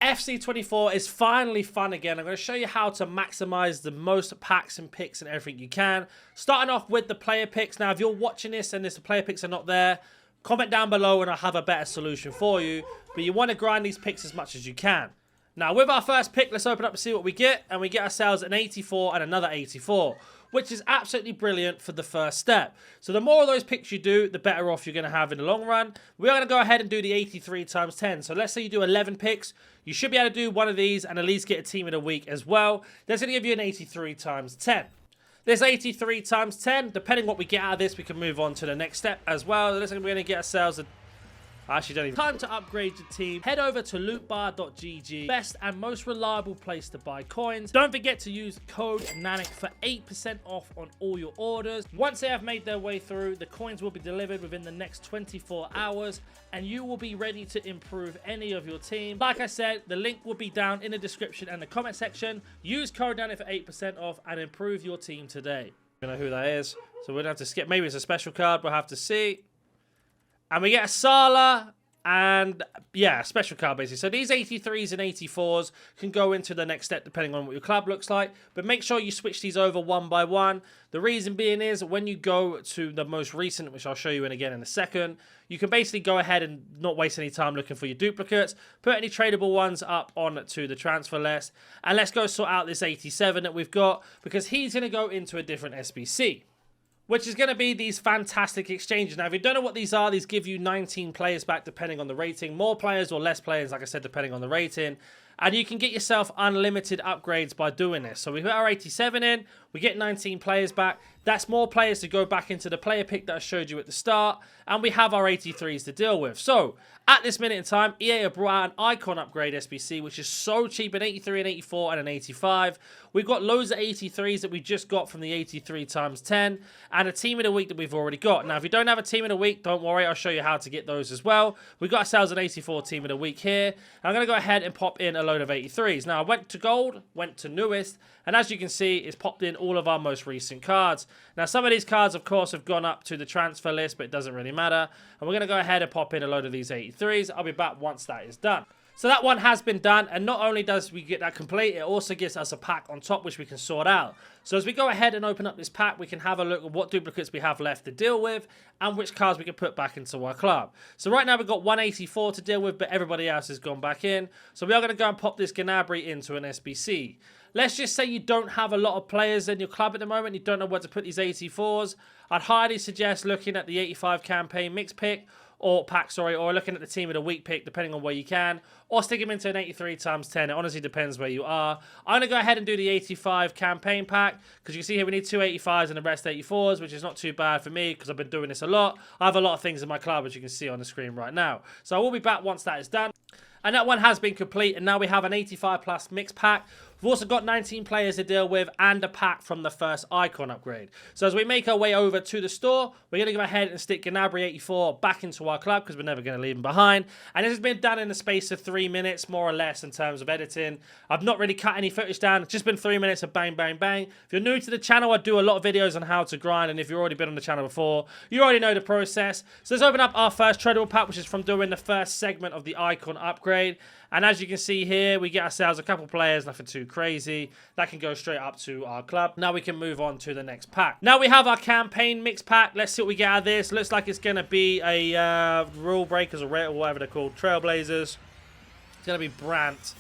FC24 is finally fun again. I'm going to show you how to maximize the most packs and picks and everything you can. Starting off with the player picks. Now, if you're watching this and the player picks are not there, comment down below and I'll have a better solution for you. But you want to grind these picks as much as you can. Now, with our first pick, let's open up and see what we get. And we get ourselves an 84 and another 84, which is absolutely brilliant for the first step. So the more of those picks you do, the better off you're going to have in the long run. We are going to go ahead and do the 83 times 10. So let's say you do 11 picks. You should be able to do one of these and at least get a team of the week as well. That's going to give you an 83 times 10. This 83 times 10, depending what we get out of this, we can move on to the next step as well. Let's say we're going to get ourselves a... Actually, don't even. Time to upgrade your team. Head over to lootbar.gg. Best and most reliable place to buy coins. Don't forget to use code NANIC for 8% off on all your orders. Once they have made their way through, the coins will be delivered within the next 24 hours and you will be ready to improve any of your team. Like I said, the link will be down in the description and the comment section. Use code NANIC for 8% off and improve your team today. I don't know who that is, so we'll have to skip. Maybe it's a special card. We'll have to see. And we get a Salah and, yeah, a special card, basically. So these 83s and 84s can go into the next step depending on what your club looks like. But make sure you switch these over one by one. The reason being is when you go to the most recent, which I'll show you again in a second, you can basically go ahead and not waste any time looking for your duplicates. Put any tradable ones up onto the transfer list. And let's go sort out this 87 that we've got because he's going to go into a different SBC, which is going to be these fantastic exchanges. Now, if you don't know what these are, these give you 19 players back depending on the rating. More players or less players, like I said, depending on the rating. And you can get yourself unlimited upgrades by doing this. So we put our 87 in, we get 19 players back. That's more players to go back into the player pick that I showed you at the start. And we have our 83s to deal with. So, at this minute in time, EA have brought out an icon upgrade SBC, which is so cheap, an 83, an 84, and an 85. We've got loads of 83s that we just got from the 83 times 10, and a team of the week that we've already got. Now, if you don't have a team of the week, don't worry, I'll show you how to get those as well. We've got ourselves an 84 team of the week here. I'm going to go ahead and pop in a load of 83s. Now, I went to gold, went to newest, and as you can see, it's popped in all of our most recent cards. Now, some of these cards, of course, have gone up to the transfer list, but it doesn't really matter. And we're going to go ahead and pop in a load of these 83s. I'll be back once that is done. So that one has been done, and not only does we get that complete, it also gives us a pack on top which we can sort out. So as we go ahead and open up this pack, we can have a look at what duplicates we have left to deal with and which cards we can put back into our club. So right now we've got 184 to deal with, but everybody else has gone back in. So we are going to go and pop this Gnabry into an SBC. Let's just say you don't have a lot of players in your club at the moment, you don't know where to put these 84s. I'd highly suggest looking at the 85 campaign mix pick, or pack, sorry, or looking at the team of the week pick, depending on where you can, or stick them into an 83 times 10. It honestly depends where you are. I'm going to go ahead and do the 85 campaign pack, because you can see here we need two 85s and the rest 84s, which is not too bad for me, because I've been doing this a lot. I have a lot of things in my club, as you can see on the screen right now. So I will be back once that is done. And that one has been complete, and now we have an 85 plus mix pack. We've also got 19 players to deal with and a pack from the first icon upgrade. So as we make our way over to the store, we're going to go ahead and stick Gnabry 84 back into our club because we're never going to leave him behind. And this has been done in the space of 3 minutes, more or less, in terms of editing. I've not really cut any footage down. It's just been 3 minutes of bang, bang, bang. If you're new to the channel, I do a lot of videos on how to grind. And if you've already been on the channel before, you already know the process. So let's open up our first tradable pack, which is from doing the first segment of the icon upgrade. And as you can see here, we get ourselves a couple players, nothing too crazy. That can go straight up to our club. Now we can move on to the next pack. Now we have our campaign mix pack. Let's see what we get out of this. Looks like it's going to be a Rule Breakers or whatever they're called. Trailblazers. It's going to be Brandt,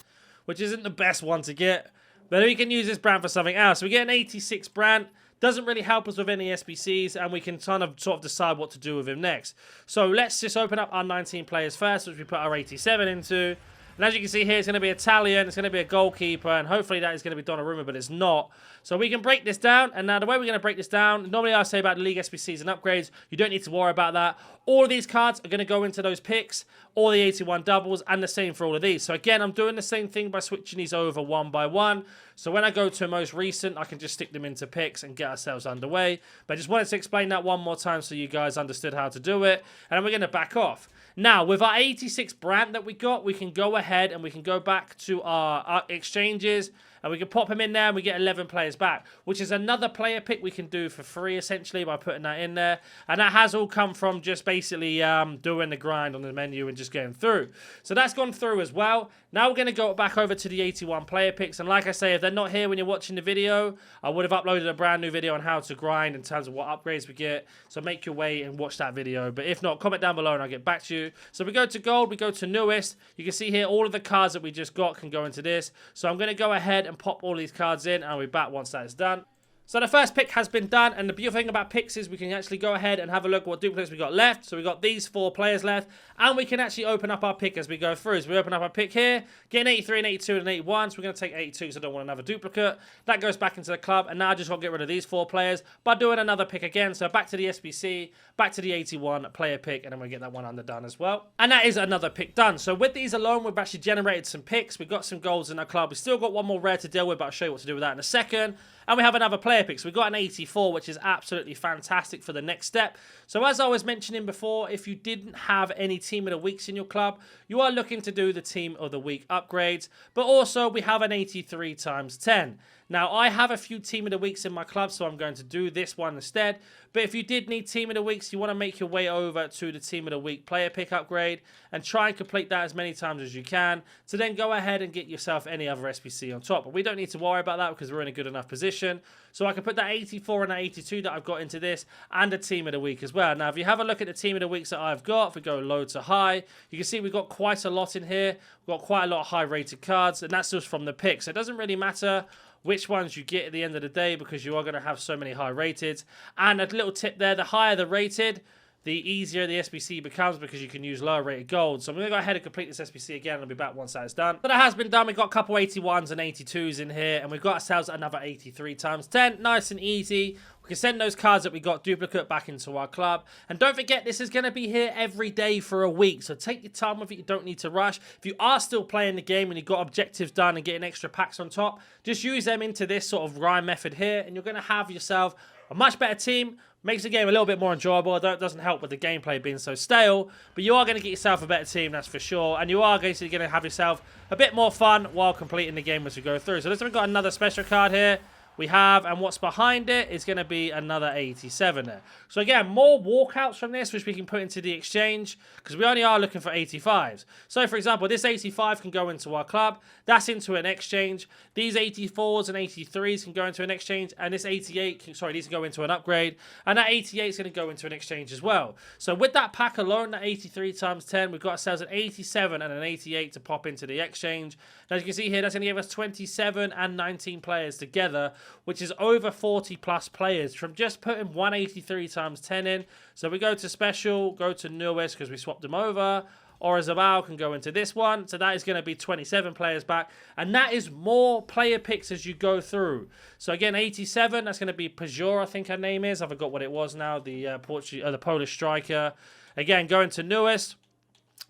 which isn't the best one to get. But we can use this Brandt for something else. We get an 86 Brandt. Doesn't really help us with any SBCs, and we can sort of decide what to do with him next. So let's just open up our 19 players first, which we put our 87 into. And as you can see here, it's going to be Italian, it's going to be a goalkeeper, and hopefully that is going to be Donnarumma, but it's not. So we can break this down, and now the way we're going to break this down, normally I say about the League SBCs and upgrades, you don't need to worry about that. All of these cards are going to go into those picks, all the 81 doubles, and the same for all of these. So again, I'm doing the same thing by switching these over one by one. So when I go to most recent, I can just stick them into picks and get ourselves underway. But I just wanted to explain that one more time so you guys understood how to do it. And then we're going to back off. Now, with our 86 Brandt that we got, we can go ahead and we can go back to our exchanges. and we can pop him in there and we get 11 players back, which is another player pick we can do for free essentially by putting that in there. And that has all come from just basically doing the grind on the menu and just getting through. So that's gone through as well. Now we're going to go back over to the 81 player picks, and like I say, if they're not here when you're watching the video, I would have uploaded a brand new video on how to grind in terms of what upgrades we get, so make your way and watch that video. But if not, comment down below and I'll get back to you. So we go to gold, we go to newest. You can see here all of the cards that we just got can go into this. So I'm going to go ahead and pop all these cards in, and I'll be back once that is done. So the first pick has been done, and the beautiful thing about picks is we can actually go ahead and have a look at what duplicates we got left. So we got these 4 players left, and we can actually open up our pick as we go through. So we open up our pick here, getting 83 and 82 and 81. So we're going to take 82 because I don't want another duplicate. That goes back into the club, and now I just want to get rid of these 4 players by doing another pick again. So back to the SBC, back to the 81 player pick, and then we get that one underdone as well. And that is another pick done. So with these alone, we've actually generated some picks. We've got some golds in our club. We've still got one more rare to deal with, but I'll show you what to do with that in a second. And we have another player pick. So we've got an 84, which is absolutely fantastic for the next step. So as I was mentioning before, if you didn't have any Team of the Weeks in your club, you are looking to do the Team of the Week upgrades. But also, we have an 83 times 10. Now, I have a few Team of the Weeks in my club, so I'm going to do this one instead. But if you did need Team of the Weeks, you want to make your way over to the Team of the Week player pick upgrade and try and complete that as many times as you can to then go ahead and get yourself any other SBC on top. But we don't need to worry about that because we're in a good enough position. So I can put that 84 and that 82 that I've got into this and a Team of the Week as well. Now, if you have a look at the Team of the Weeks that I've got, if we go low to high, you can see we've got quite a lot in here. We've got quite a lot of high-rated cards, and that's just from the picks. So it doesn't really matter which ones you get at the end of the day because you are going to have so many high rated. And a little tip there, the higher the rated, the easier the SBC becomes because you can use lower rated gold. So I'm going to go ahead and complete this SBC again, and I'll be back once that is done. So that has been done. We've got a couple 81s and 82s in here, and we've got ourselves another 83 times 10. Nice and easy. We can send those cards that we got duplicate back into our club. And don't forget, this is going to be here every day for a week. So take your time with it. You don't need to rush. If you are still playing the game and you've got objectives done and getting extra packs on top, just use them into this sort of grind method here, and you're going to have yourself a much better team. Makes the game a little bit more enjoyable. Although it doesn't help with the gameplay being so stale. But you are going to get yourself a better team, that's for sure. And you are going to have yourself a bit more fun while completing the game as we go through. So we've got another special card here. We have, and what's behind it is going to be another 87 there. So again, more walkouts from this, which we can put into the exchange, because we only are looking for 85s. So for example, this 85 can go into our club. That's into an exchange. These 84s and 83s can go into an exchange, and this 88, these can go into an upgrade, and that 88 is going to go into an exchange as well. So with that pack alone, that 83 times 10, we've got ourselves an 87 and an 88 to pop into the exchange. Now, as you can see here, that's going to give us 27 and 19 players together, which is over 40 plus players from just putting 183 times 10 in. So we go to special, go to newest because we swapped them over, or Azabal can go into this one. So that is going to be 27 players back, and that is more player picks as you go through. So again, 87, that's going to be Pajor, I think her name is. I forgot what it was now, the Polish striker. Again, going to newest,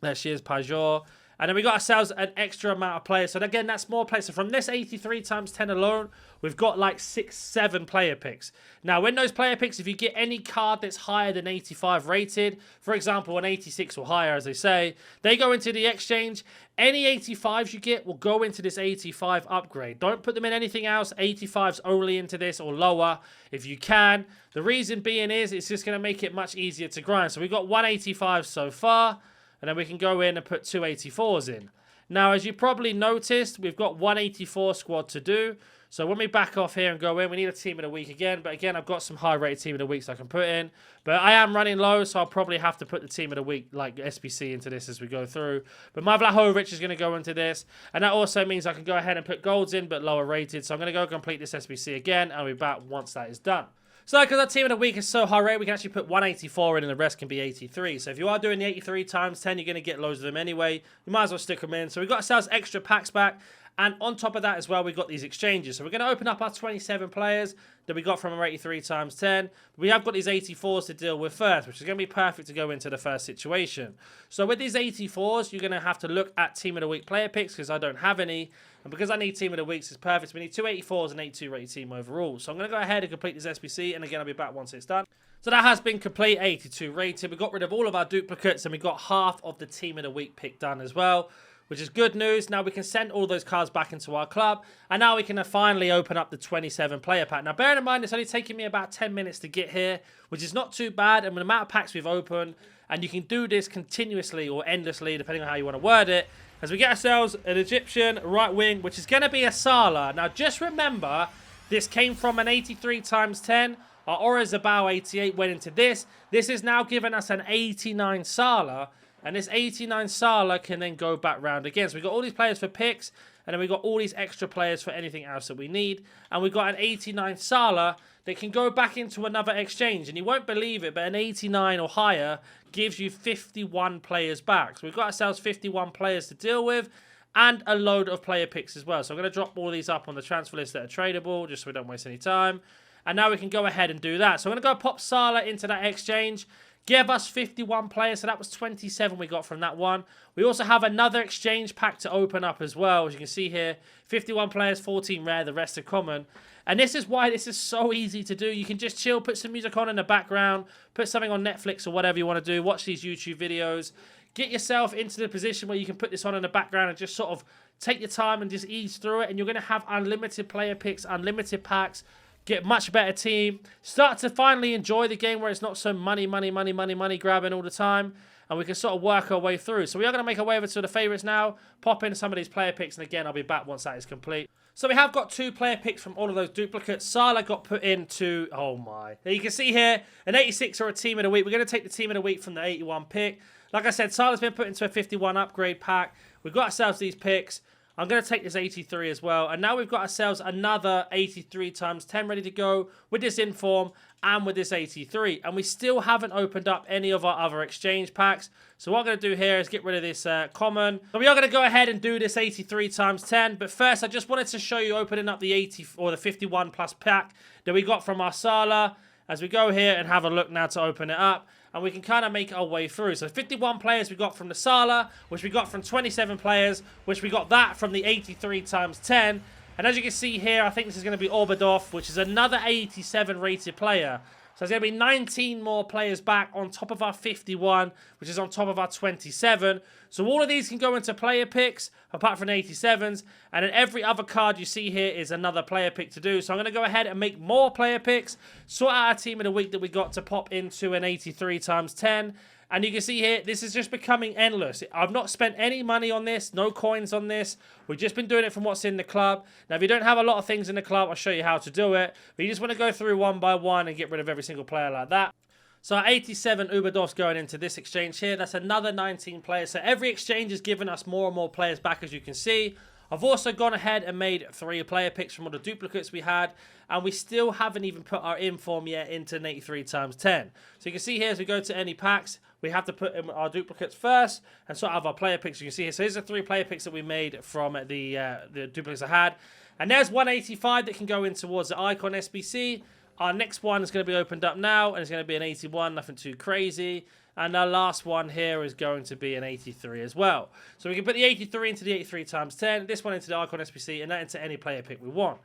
there she is, Pajor. And then we got ourselves an extra amount of players. So again, that's more players. So from this 83 times 10 alone, we've got like 6-7 player picks. Now, in those player picks, if you get any card that's higher than 85 rated, for example, an 86 or higher, as they say, they go into the exchange. Any 85s you get will go into this 85 upgrade. Don't put them in anything else. 85s only into this or lower if you can. The reason being is it's just going to make it much easier to grind. So we've got 185 so far. And then we can go in and put 284s in. Now, as you probably noticed, we've got 184 squad to do. So when we back off here and go in, we need a Team of the Week again. But again, I've got some high-rated Team of the Weeks I can put in. But I am running low, so I'll probably have to put the Team of the Week, like SBC, into this as we go through. But my Vlahovic is going to go into this. And that also means I can go ahead and put golds in, but lower rated. So I'm going to go complete this SBC again, and I'll be back once that is done. So because our Team of the Week is so high rate, we can actually put 184 in and the rest can be 83. So if you are doing the 83 times 10, you're going to get loads of them anyway. You might as well stick them in. So we've got ourselves extra packs back. And on top of that as well, we've got these exchanges. So we're going to open up our 27 players that we got from our 83 times 10. We have got these 84s to deal with first, which is going to be perfect to go into the first situation. So with these 84s, you're going to have to look at Team of the Week player picks because I don't have any. And because I need Team of the Weeks, it's perfect. We need 2 84s and 82 rated team overall. So I'm going to go ahead and complete this SBC. And again, I'll be back once it's done. So that has been complete, 82 rated. We got rid of all of our duplicates and we got half of the Team of the Week pick done as well, which is good news. Now we can send all those cards back into our club, and now we can finally open up the 27 player pack. Now, bearing in mind, it's only taking me about 10 minutes to get here, which is not too bad, and with the amount of packs we've opened, and you can do this continuously or endlessly, depending on how you want to word it, as we get ourselves an Egyptian right wing, which is going to be a Salah. Now, just remember, this came from an 83 times 10. Our Aura Zabao 88 went into this. This is now giving us an 89 Salah. And this 89 Salah can then go back round again. So we've got all these players for picks. And then we've got all these extra players for anything else that we need. And we've got an 89 Salah that can go back into another exchange. And you won't believe it, but an 89 or higher gives you 51 players back. So we've got ourselves 51 players to deal with. And a load of player picks as well. So I'm going to drop all these up on the transfer list that are tradable, just so we don't waste any time. And now we can go ahead and do that. So I'm going to go pop Salah into that exchange. Give us 51 players. So that was 27 we got from that one. We also have another exchange pack to open up as well. As you can see here, 51 players, 14 rare, the rest are common. And this is why this is so easy to do. You can just chill, put some music on in the background, put something on Netflix or whatever you want to do. Watch these YouTube videos. Get yourself into the position where you can put this on in the background and just sort of take your time and just ease through it. And you're going to have unlimited player picks, unlimited packs. Get much better team. Start to finally enjoy the game where it's not so money grabbing all the time. And we can sort of work our way through. So we are going to make our way over to the favourites now. Pop in some of these player picks. And again, I'll be back once that is complete. So we have got 2 player picks from all of those duplicates. Salah got put into, oh my. You can see here, an 86 or a team of the week. We're going to take the team of the week from the 81 pick. Like I said, Salah's been put into a 51 upgrade pack. We've got ourselves these picks. I'm going to take this 83 as well. And now we've got ourselves another 83 times 10 ready to go with this inform and with this 83. And we still haven't opened up any of our other exchange packs. So what I'm going to do here is get rid of this common. So we are going to go ahead and do this 83 times 10. But first, I just wanted to show you opening up the 80 or the 51 plus pack that we got from our Salah. As we go here and have a look now to open it up. And we can kind of make our way through. So 51 players we got from the Salah, which we got from 27 players, which we got that from the 83 times 10. And as you can see here, I think this is going to be Obadov, which is another 87 rated player. So there's going to be 19 more players back on top of our 51, which is on top of our 27. So all of these can go into player picks, apart from the 87s. And then every other card you see here is another player pick to do. So I'm going to go ahead and make more player picks, sort out our team of the week that we got to pop into an 83 times 10. And you can see here, this is just becoming endless. I've not spent any money on this, no coins on this. We've just been doing it from what's in the club. Now, if you don't have a lot of things in the club, I'll show you how to do it. But you just want to go through one by one and get rid of every single player like that. So our 87 Ubadov's going into this exchange here. That's another 19 players. So every exchange is giving us more and more players back, as you can see. I've also gone ahead and made 3 player picks from all the duplicates we had. And we still haven't even put our inform yet into an 83 times 10. So you can see here, as we go to any packs, we have to put in our duplicates first and sort of our player picks. You can see here. So here's the 3 player picks that we made from the duplicates I had. And there's 185 that can go in towards the icon SBC. Our next one is going to be opened up now, and it's going to be an 81, nothing too crazy. And our last one here is going to be an 83 as well. So we can put the 83 into the 83 times 10, this one into the icon SBC, and that into any player pick we want.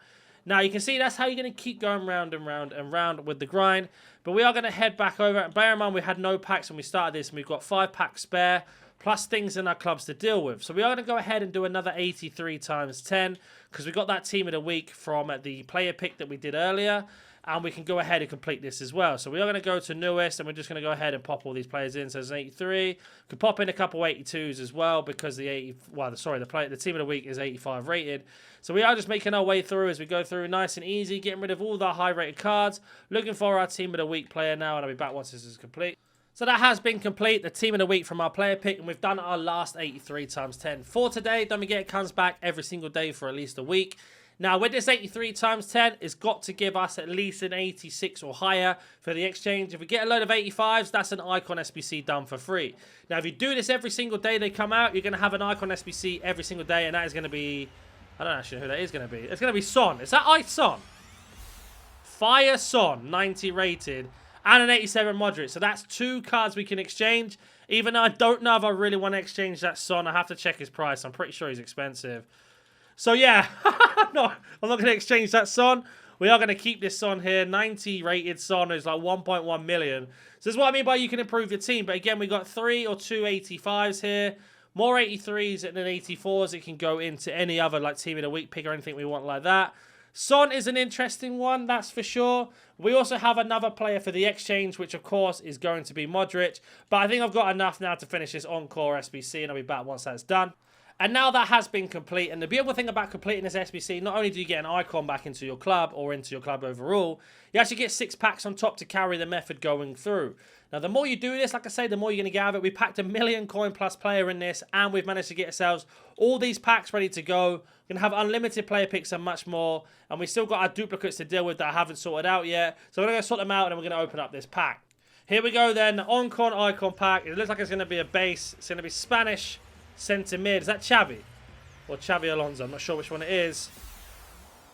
Now, you can see that's how you're going to keep going round and round and round with the grind. But we are going to head back over. And bear in mind, we had no packs when we started this, and we've got 5 packs spare, plus things in our clubs to deal with. So we are going to go ahead and do another 83 times 10, because we got that team of the week from the player pick that we did earlier. And we can go ahead and complete this as well. So we are going to go to newest, and we're just going to go ahead and pop all these players in. So there's an 83. We could pop in a couple 82s as well, because the team of the week is 85 rated. So we are just making our way through as we go through, nice and easy, getting rid of all the high rated cards. Looking for our team of the week player now, and I'll be back once this is complete. So that has been complete, the team of the week from our player pick, and we've done our last 83 times 10 for today. Don't forget, it comes back every single day for at least a week. Now, with this 83 times 10, it's got to give us at least an 86 or higher for the exchange. If we get a load of 85s, that's an Icon SBC done for free. Now, if you do this every single day they come out, you're going to have an Icon SBC every single day, and that is going to be... I don't actually know who that is going to be. It's going to be Son. Is that Son? Fire Son, 90 rated, and an 87 moderate. So that's 2 cards we can exchange. Even though I don't know if I really want to exchange that Son, I have to check his price. I'm pretty sure he's expensive. So yeah, no, I'm not going to exchange that Son. We are going to keep this Son here. 90 rated Son is like 1.1 million. So this is what I mean by you can improve your team. But again, we got 3 or 2 85s here. More 83s and then 84s. It can go into any other like team of the week pick or anything we want like that. Son is an interesting one, that's for sure. We also have another player for the exchange, which of course is going to be Modric. But I think I've got enough now to finish this Encore SBC, and I'll be back once that's done. And now that has been complete, and the beautiful thing about completing this SBC, not only do you get an icon back into your club or into your club overall, you actually get 6 packs on top to carry the method going through. Now, the more you do this, like I say, the more you're going to get out of it. We packed a 1,000,000 coin plus player in this, and we've managed to get ourselves all these packs ready to go. We're going to have unlimited player picks and much more, and we still got our duplicates to deal with that I haven't sorted out yet. So we're going to sort them out, and then we're going to open up this pack. Here we go then, the Encore icon pack. It looks like it's going to be a base. It's going to be Spanish centre mid. Is that Xavi? Or Xavi Alonso? I'm not sure which one it is.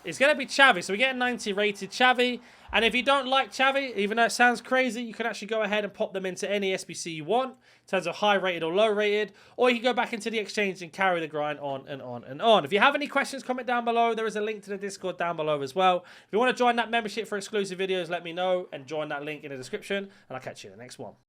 It's going to be Xavi. So we get a 90 rated Xavi. And if you don't like Xavi, even though it sounds crazy, you can actually go ahead and pop them into any SBC you want, in terms of high rated or low rated. Or you can go back into the exchange and carry the grind on and on and on. If you have any questions, comment down below. There is a link to the Discord down below as well. If you want to join that membership for exclusive videos, let me know and join that link in the description. And I'll catch you in the next one.